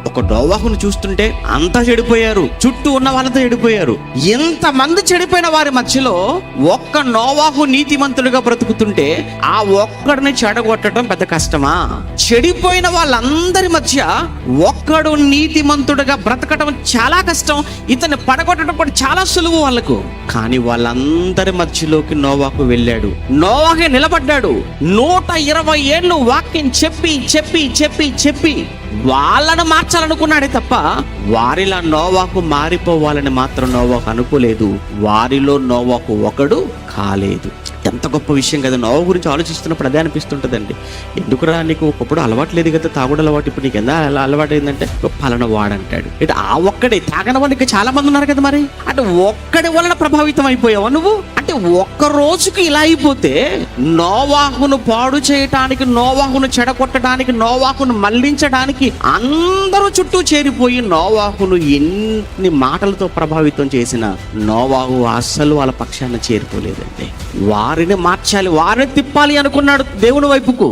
ఒక నోవాహును చూస్తుంటే అంతా చెడిపోయారు, చుట్టూ ఉన్న వాళ్ళంతా చెడిపోయారు. ఎంతమంది చెడిపోయిన వారి మధ్యలో ఒక్క నోవాహు నీతిమంతుడిగా బ్రతుకుతుంటే ఆ ఒక్కడిని చెడగొట్టడం పెద్ద కష్టమా? చెడిపోయిన వాళ్ళందరి మధ్య ఒక్కడు నీతిమంతుడిగా బ్రతకడం చాలా కష్టం, ఇతన్ని పడగొట్టడం కూడా చాలా సులువు వాళ్ళకు. కానీ వాళ్ళందరి మధ్యలోకి నోవాహు వెళ్ళాడు, నోవాహే నిలబడ్డాడు. 120 ఏళ్ళు వాక్యం చెప్పి చెప్పి చెప్పి చెప్పి వాళ్ళను మార్చాలనుకున్నాడే తప్ప వారిలా నోవాహు మారిపోవాలని మాత్రం నోవాహు అనుకోలేదు. వారిలో నోవాహు ఒకడు కాలేదు. ఎంత గొప్ప విషయం కదా. నోవాహు గురించి ఆలోచిస్తున్నప్పుడు అదే అనిపిస్తుంటుందండి. ఎందుకురా నీకు ఒకప్పుడు అలవాటు లేదు కదా తాగుడు అలవాటు, ఇప్పుడు నీకు ఎంత అలవాటు అయిందంటే పలానా వాడంటాడు. ఇటు ఆ ఒక్కడే తాగని వాళ్ళు ఇంకా చాలా మంది ఉన్నారు కదా. మరి అంటే ఒక్కడి వలన ప్రభావితం అయిపోయావా నువ్వు? అంటే ఒక్క రోజుకి ఇలా అయిపోతే నోవాహును పాడు చేయటానికి, నోవాహును చెడగొట్టడానికి, నోవాహును మళ్లించడానికి అందరూ చుట్టూ చేరిపోయి నోవాహును ఎన్ని మాటలతో ప్రభావితం చేసిన నోవాహు అస్సలు వాళ్ళ పక్షాన చేరిపోలేదండి. వారిని మార్చాలి, వారిని తిప్పాలి అనుకున్నాడు దేవుని వైపుకు.